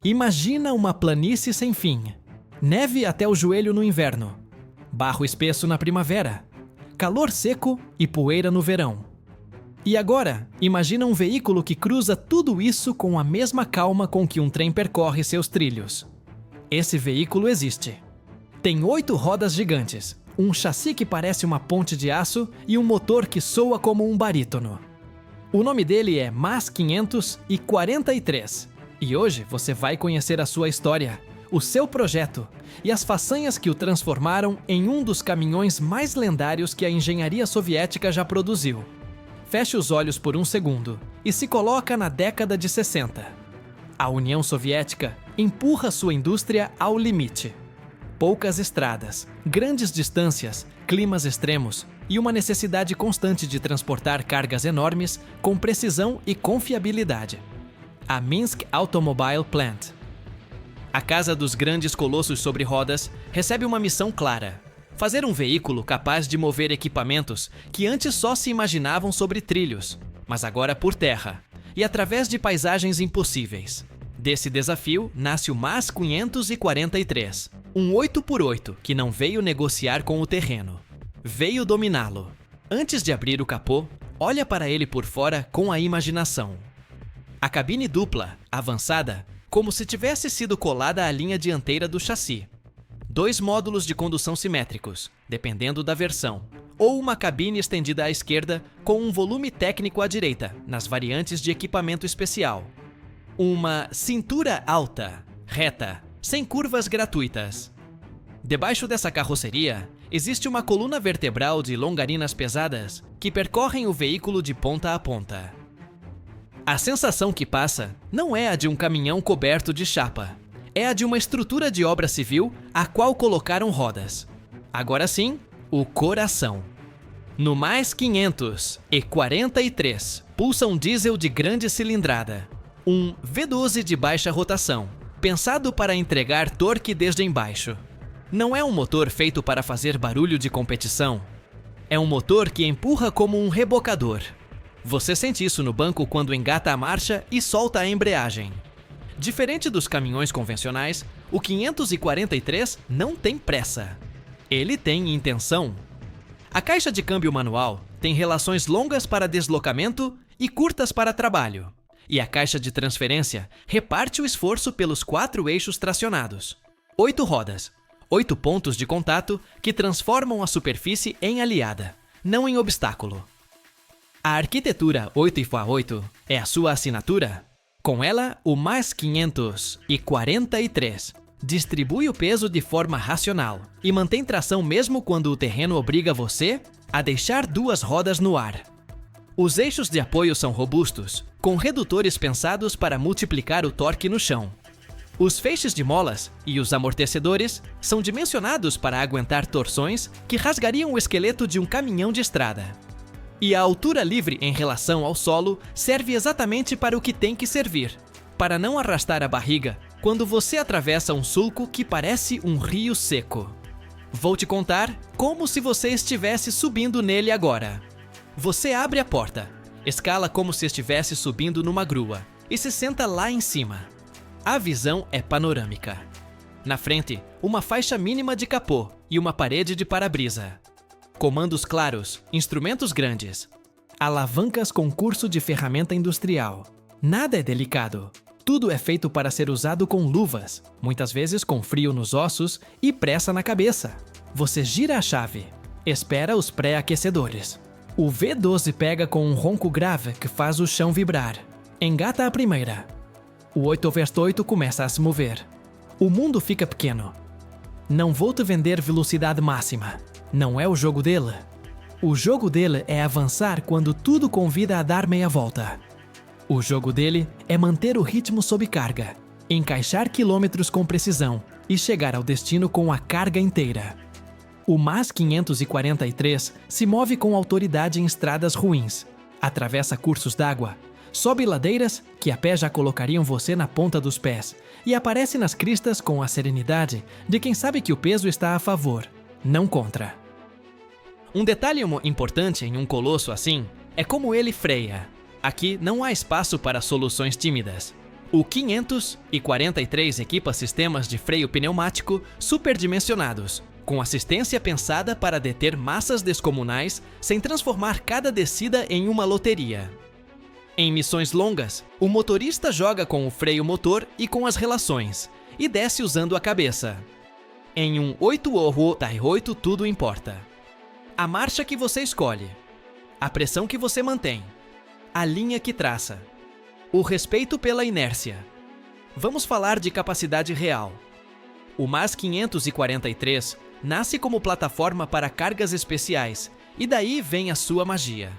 Imagina uma planície sem fim. Neve até o joelho no inverno. Barro espesso na primavera. Calor seco e poeira no verão. E agora, imagina um veículo que cruza tudo isso com a mesma calma com que um trem percorre seus trilhos. Esse veículo existe. Tem 8 rodas gigantes, um chassi que parece uma ponte de aço e um motor que soa como um barítono. O nome dele é MAS 543. E hoje você vai conhecer a sua história, o seu projeto e as façanhas que o transformaram em um dos caminhões mais lendários que a engenharia soviética já produziu. Feche os olhos por um segundo e se coloca na década de 60. A União Soviética empurra sua indústria ao limite. Poucas estradas, grandes distâncias, climas extremos e uma necessidade constante de transportar cargas enormes com precisão e confiabilidade. A Minsk Automobile Plant. A casa dos grandes colossos sobre rodas recebe uma missão clara: fazer um veículo capaz de mover equipamentos que antes só se imaginavam sobre trilhos, mas agora por terra, e através de paisagens impossíveis. Desse desafio nasce o MAS 543, um 8x8 que não veio negociar com o terreno. Veio dominá-lo. Antes de abrir o capô, olha para ele por fora com a imaginação. A cabine dupla, avançada, como se tivesse sido colada à linha dianteira do chassi. 2 módulos de condução simétricos, dependendo da versão, ou uma cabine estendida à esquerda com um volume técnico à direita, nas variantes de equipamento especial. Uma cintura alta, reta, sem curvas gratuitas. Debaixo dessa carroceria, existe uma coluna vertebral de longarinas pesadas que percorrem o veículo de ponta a ponta. A sensação que passa não é a de um caminhão coberto de chapa. É a de uma estrutura de obra civil a qual colocaram rodas. Agora sim, o coração. No MAS 543 pulsa um diesel de grande cilindrada. Um V12 de baixa rotação, pensado para entregar torque desde embaixo. Não é um motor feito para fazer barulho de competição. É um motor que empurra como um rebocador. Você sente isso no banco quando engata a marcha e solta a embreagem. Diferente dos caminhões convencionais, o 543 não tem pressa. Ele tem intenção. A caixa de câmbio manual tem relações longas para deslocamento e curtas para trabalho. E a caixa de transferência reparte o esforço pelos 4 eixos tracionados. 8 rodas, 8 pontos de contato que transformam a superfície em aliada, não em obstáculo. A arquitetura 8x8 é a sua assinatura? Com ela, o MAS 543 distribui o peso de forma racional e mantém tração mesmo quando o terreno obriga você a deixar 2 rodas no ar. Os eixos de apoio são robustos, com redutores pensados para multiplicar o torque no chão. Os feixes de molas e os amortecedores são dimensionados para aguentar torções que rasgariam o esqueleto de um caminhão de estrada. E a altura livre em relação ao solo serve exatamente para o que tem que servir, para não arrastar a barriga quando você atravessa um sulco que parece um rio seco. Vou te contar como se você estivesse subindo nele agora. Você abre a porta, escala como se estivesse subindo numa grua e se senta lá em cima. A visão é panorâmica. Na frente, uma faixa mínima de capô e uma parede de para-brisa. Comandos claros, instrumentos grandes. Alavancas com curso de ferramenta industrial. Nada é delicado. Tudo é feito para ser usado com luvas, muitas vezes com frio nos ossos e pressa na cabeça. Você gira a chave, espera os pré-aquecedores. O V12 pega com um ronco grave que faz o chão vibrar. Engata a primeira. O 8x8 começa a se mover. O mundo fica pequeno. Não vou te vender velocidade máxima. Não é o jogo dele. O jogo dele é avançar quando tudo convida a dar meia volta. O jogo dele é manter o ritmo sob carga, encaixar quilômetros com precisão e chegar ao destino com a carga inteira. O MAS 543 se move com autoridade em estradas ruins, atravessa cursos d'água, sobe ladeiras que a pé já colocariam você na ponta dos pés e aparece nas cristas com a serenidade de quem sabe que o peso está a favor, não contra. Um detalhe importante em um colosso assim é como ele freia. Aqui não há espaço para soluções tímidas. O 543 equipa sistemas de freio pneumático superdimensionados, com assistência pensada para deter massas descomunais sem transformar cada descida em uma loteria. Em missões longas, o motorista joga com o freio motor e com as relações, e desce usando a cabeça. Em um 8-8 tudo importa. A marcha que você escolhe, a pressão que você mantém, a linha que traça, o respeito pela inércia. Vamos falar de capacidade real. O MAS 543 nasce como plataforma para cargas especiais, e daí vem a sua magia.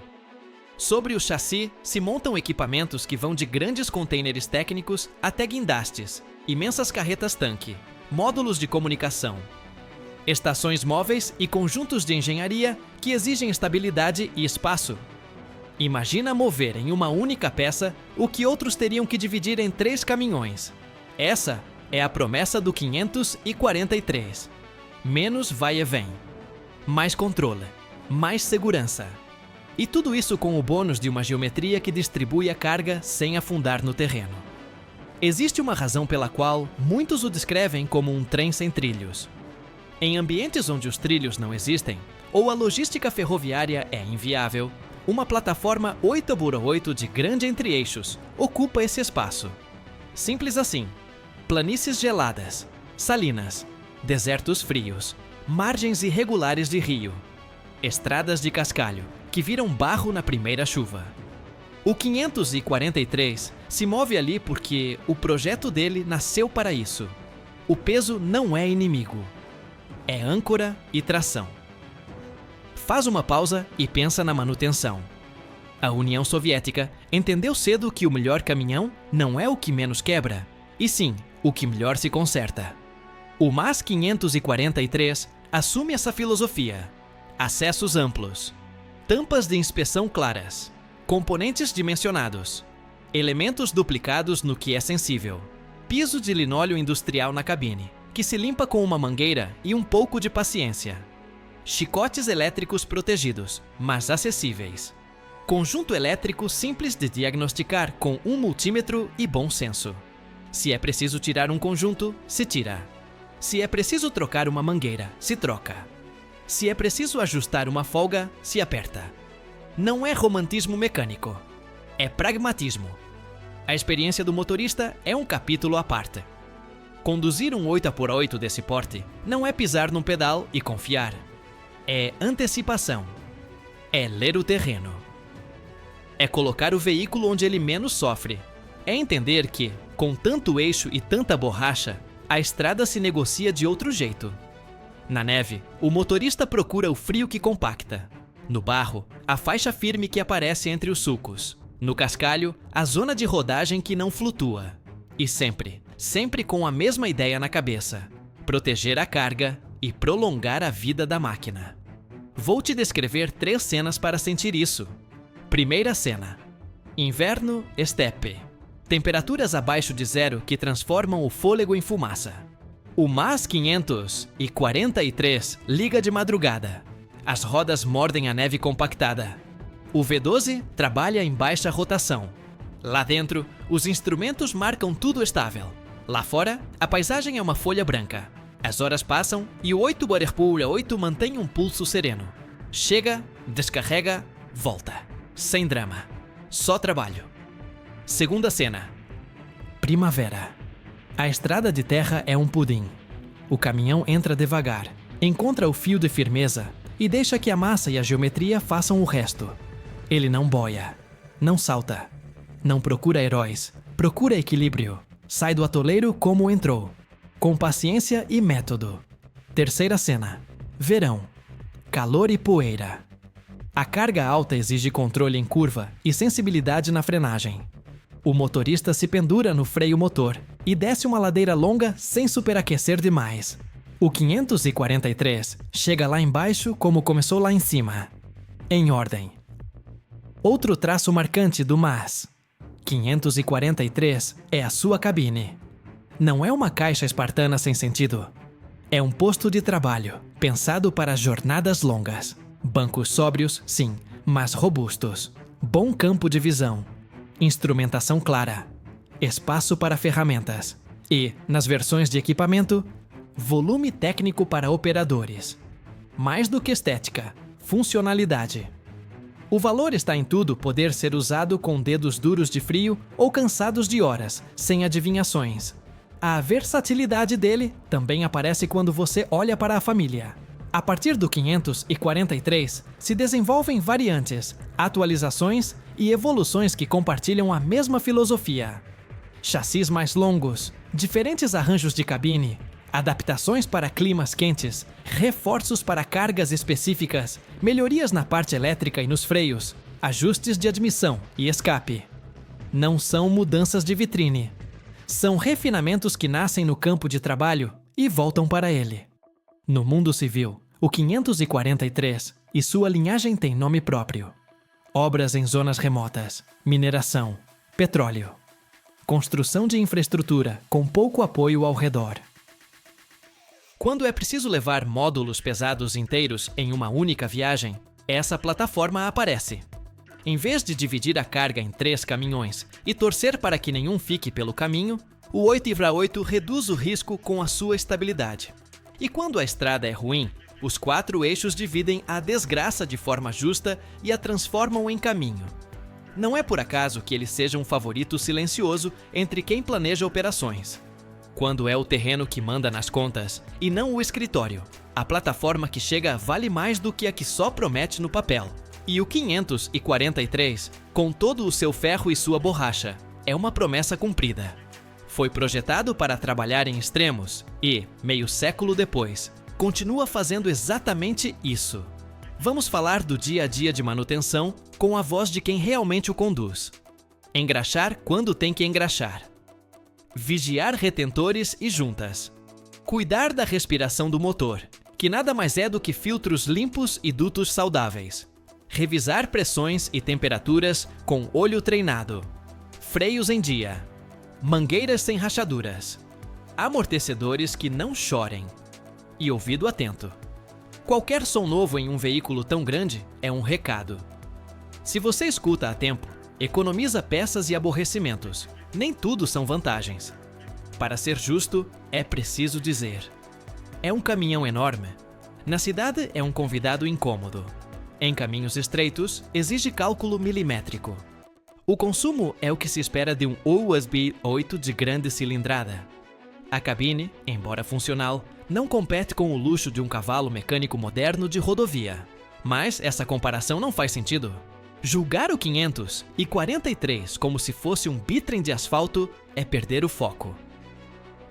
Sobre o chassi se montam equipamentos que vão de grandes contêineres técnicos até guindastes, imensas carretas-tanque, módulos de comunicação, estações móveis e conjuntos de engenharia que exigem estabilidade e espaço. Imagina mover em uma única peça o que outros teriam que dividir em 3 caminhões. Essa é a promessa do 543. Menos vai e vem. Mais controle. Mais segurança. E tudo isso com o bônus de uma geometria que distribui a carga sem afundar no terreno. Existe uma razão pela qual muitos o descrevem como um trem sem trilhos. Em ambientes onde os trilhos não existem, ou a logística ferroviária é inviável, uma plataforma 8x8 de grande entre-eixos ocupa esse espaço. Simples assim. Planícies geladas, salinas, desertos frios, margens irregulares de rio, estradas de cascalho que viram barro na primeira chuva. O 543 se move ali porque o projeto dele nasceu para isso. O peso não é inimigo. É âncora e tração. Faz uma pausa e pensa na manutenção. A União Soviética entendeu cedo que o melhor caminhão não é o que menos quebra, e sim o que melhor se conserta. O MAS 543 assume essa filosofia. Acessos amplos, tampas de inspeção claras, componentes dimensionados, elementos duplicados no que é sensível, piso de linóleo industrial na cabine, que se limpa com uma mangueira e um pouco de paciência. Chicotes elétricos protegidos, mas acessíveis. Conjunto elétrico simples de diagnosticar com um multímetro e bom senso. Se é preciso tirar um conjunto, se tira. Se é preciso trocar uma mangueira, se troca. Se é preciso ajustar uma folga, se aperta. Não é romantismo mecânico. É pragmatismo. A experiência do motorista é um capítulo à parte. Conduzir um 8x8 desse porte não é pisar num pedal e confiar. É antecipação. É ler o terreno. É colocar o veículo onde ele menos sofre. É entender que, com tanto eixo e tanta borracha, a estrada se negocia de outro jeito. Na neve, o motorista procura o frio que compacta. No barro, a faixa firme que aparece entre os sulcos. No cascalho, a zona de rodagem que não flutua. E sempre com a mesma ideia na cabeça: proteger a carga e prolongar a vida da máquina. Vou te descrever 3 cenas para sentir isso. Primeira cena: inverno, estepe. Temperaturas abaixo de zero que transformam o fôlego em fumaça. O MAS 543 liga de madrugada. As rodas mordem a neve compactada. O V12 trabalha em baixa rotação. Lá dentro, os instrumentos marcam tudo estável. Lá fora, a paisagem é uma folha branca. As horas passam e o 8x8 mantém um pulso sereno. Chega, descarrega, volta. Sem drama. Só trabalho. Segunda cena. Primavera. A estrada de terra é um pudim. O caminhão entra devagar, encontra o fio de firmeza e deixa que a massa e a geometria façam o resto. Ele não boia, não salta, não procura heróis, procura equilíbrio. Sai do atoleiro como entrou, com paciência e método. Terceira cena. Verão. Calor e poeira. A carga alta exige controle em curva e sensibilidade na frenagem. O motorista se pendura no freio motor e desce uma ladeira longa sem superaquecer demais. O 543 chega lá embaixo como começou lá em cima. Em ordem. Outro traço marcante do MAS. 543 é a sua cabine. Não é uma caixa espartana sem sentido. É um posto de trabalho, pensado para jornadas longas. Bancos sóbrios, sim, mas robustos. Bom campo de visão. Instrumentação clara. espaço para ferramentas e, nas versões de equipamento, volume técnico para operadores. Mais do que estética, funcionalidade. O valor está em tudo poder ser usado com dedos duros de frio ou cansados de horas, sem adivinhações. A versatilidade dele também aparece quando você olha para a família. A partir do 543, se desenvolvem variantes, atualizações e evoluções que compartilham a mesma filosofia. Chassis mais longos, diferentes arranjos de cabine, adaptações para climas quentes, reforços para cargas específicas, melhorias na parte elétrica e nos freios, ajustes de admissão e escape. Não são mudanças de vitrine. São refinamentos que nascem no campo de trabalho e voltam para ele. No mundo civil, o 543 e sua linhagem têm nome próprio. Obras em zonas remotas, mineração, petróleo. Construção de infraestrutura com pouco apoio ao redor. Quando é preciso levar módulos pesados inteiros em uma única viagem, essa plataforma aparece. Em vez de dividir a carga em 3 caminhões e torcer para que nenhum fique pelo caminho, o 8x8 reduz o risco com a sua estabilidade. E quando a estrada é ruim, os 4 eixos dividem a desgraça de forma justa e a transformam em caminho. Não é por acaso que ele seja um favorito silencioso entre quem planeja operações. Quando é o terreno que manda nas contas, e não o escritório, a plataforma que chega vale mais do que a que só promete no papel. E o 543, com todo o seu ferro e sua borracha, é uma promessa cumprida. Foi projetado para trabalhar em extremos e, meio século depois, continua fazendo exatamente isso. Vamos falar do dia a dia de manutenção com a voz de quem realmente o conduz. Engraxar quando tem que engraxar. Vigiar retentores e juntas. Cuidar da respiração do motor, que nada mais é do que filtros limpos e dutos saudáveis. Revisar pressões e temperaturas com olho treinado. Freios em dia. Mangueiras sem rachaduras. Amortecedores que não chorem. E ouvido atento. Qualquer som novo em um veículo tão grande é um recado. Se você escuta a tempo, economiza peças e aborrecimentos. Nem tudo são vantagens. Para ser justo, é preciso dizer. É um caminhão enorme. Na cidade é um convidado incômodo. Em caminhos estreitos, exige cálculo milimétrico. O consumo é o que se espera de um USB 8 de grande cilindrada. A cabine, embora funcional, não compete com o luxo de um cavalo mecânico moderno de rodovia. Mas essa comparação não faz sentido. Julgar o 543 como se fosse um bitrem de asfalto é perder o foco.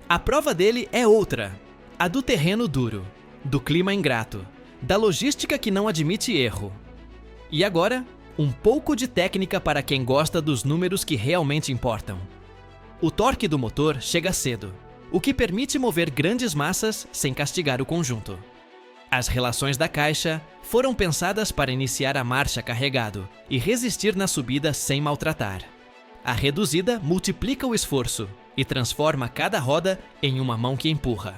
A prova dele é outra, a do terreno duro, do clima ingrato, da logística que não admite erro. E agora, um pouco de técnica para quem gosta dos números que realmente importam. O torque do motor chega cedo, o que permite mover grandes massas sem castigar o conjunto. As relações da caixa foram pensadas para iniciar a marcha carregado e resistir na subida sem maltratar. A reduzida multiplica o esforço e transforma cada roda em uma mão que empurra.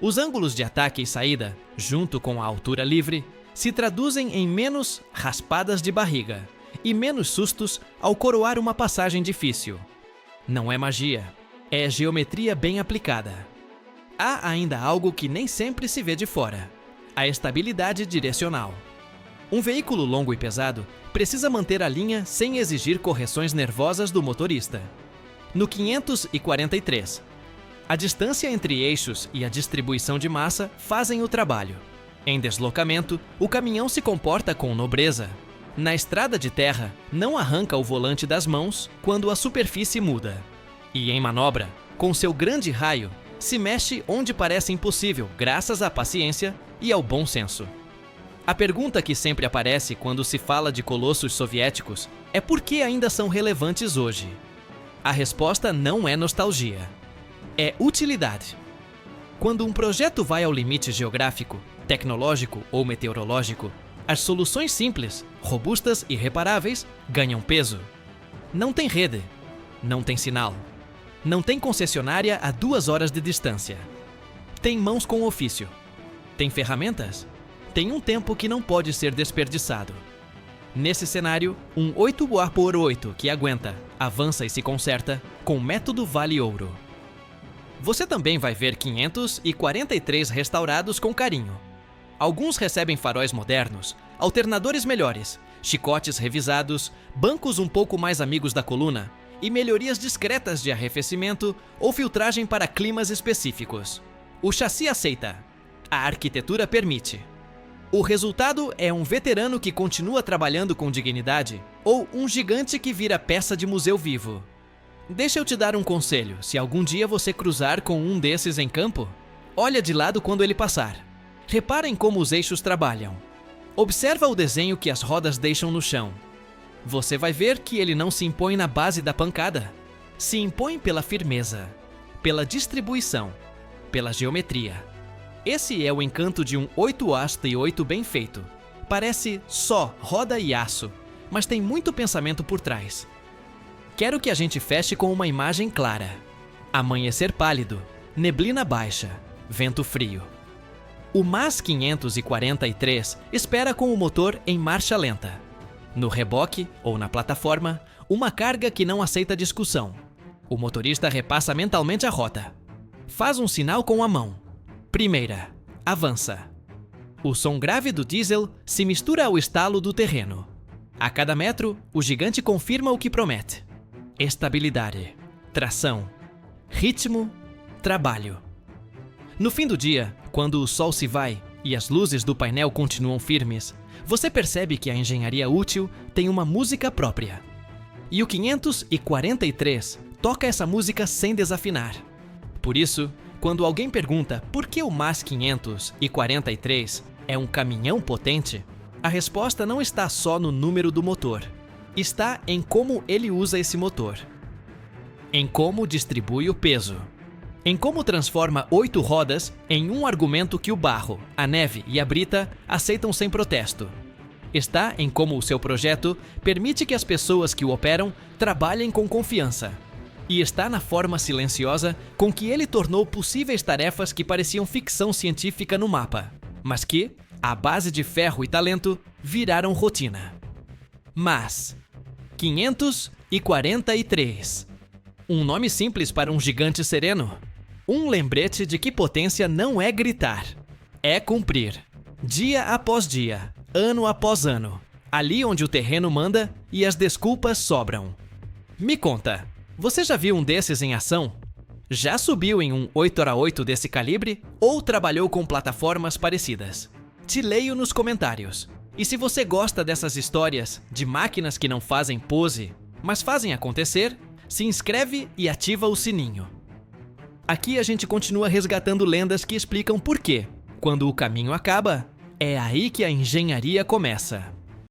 Os ângulos de ataque e saída, junto com a altura livre, se traduzem em menos raspadas de barriga e menos sustos ao coroar uma passagem difícil. Não é magia, é geometria bem aplicada. Há ainda algo que nem sempre se vê de fora: a estabilidade direcional. Um veículo longo e pesado precisa manter a linha sem exigir correções nervosas do motorista. No 543, a distância entre eixos e a distribuição de massa fazem o trabalho. Em deslocamento, o caminhão se comporta com nobreza. Na estrada de terra, não arranca o volante das mãos quando a superfície muda. E em manobra, com seu grande raio, se mexe onde parece impossível graças à paciência e ao bom senso. A pergunta que sempre aparece quando se fala de colossos soviéticos é por que ainda são relevantes hoje. A resposta não é nostalgia, é utilidade. Quando um projeto vai ao limite geográfico, tecnológico ou meteorológico, as soluções simples, robustas e reparáveis ganham peso. Não tem rede, não tem sinal, não tem concessionária a 2 horas de distância. Tem mãos com ofício. Tem ferramentas? Tem um tempo que não pode ser desperdiçado. Nesse cenário, um 8x8 que aguenta, avança e se conserta com o método Vale Ouro. Você também vai ver 543 restaurados com carinho. Alguns recebem faróis modernos, alternadores melhores, chicotes revisados, bancos um pouco mais amigos da coluna e melhorias discretas de arrefecimento ou filtragem para climas específicos. O chassi aceita. A arquitetura permite. O resultado é um veterano que continua trabalhando com dignidade ou um gigante que vira peça de museu vivo. Deixa eu te dar um conselho, se algum dia você cruzar com um desses em campo, olha de lado quando ele passar. Repara em como os eixos trabalham. Observa o desenho que as rodas deixam no chão. Você vai ver que ele não se impõe na base da pancada. Se impõe pela firmeza, pela distribuição, pela geometria. Esse é o encanto de um 8 bem feito. Parece só roda e aço, mas tem muito pensamento por trás. Quero que a gente feche com uma imagem clara. Amanhecer pálido, neblina baixa, vento frio. O MAS 543 espera com o motor em marcha lenta. No reboque ou na plataforma, uma carga que não aceita discussão. O motorista repassa mentalmente a rota. Faz um sinal com a mão. Primeira, avança. O som grave do diesel se mistura ao estalo do terreno. A cada metro, o gigante confirma o que promete. Estabilidade, tração, ritmo, trabalho. No fim do dia, quando o sol se vai e as luzes do painel continuam firmes, você percebe que a engenharia útil tem uma música própria. E o 543 toca essa música sem desafinar. Por isso, quando alguém pergunta por que o MAS 543 é um caminhão potente, a resposta não está só no número do motor. Está em como ele usa esse motor. Em como distribui o peso. Em como transforma 8 rodas em um argumento que o barro, a neve e a brita aceitam sem protesto. Está em como o seu projeto permite que as pessoas que o operam trabalhem com confiança. E está na forma silenciosa com que ele tornou possíveis tarefas que pareciam ficção científica no mapa, mas que, à base de ferro e talento, viraram rotina. MAS 543. Um nome simples para um gigante sereno. Um lembrete de que potência não é gritar, é cumprir. Dia após dia, ano após ano, ali onde o terreno manda e as desculpas sobram. Me conta, você já viu um desses em ação? Já subiu em um 8x8 desse calibre ou trabalhou com plataformas parecidas? Te leio nos comentários. E se você gosta dessas histórias de máquinas que não fazem pose, mas fazem acontecer, se inscreve e ativa o sininho. Aqui a gente continua resgatando lendas que explicam por quê, quando o caminho acaba, é aí que a engenharia começa.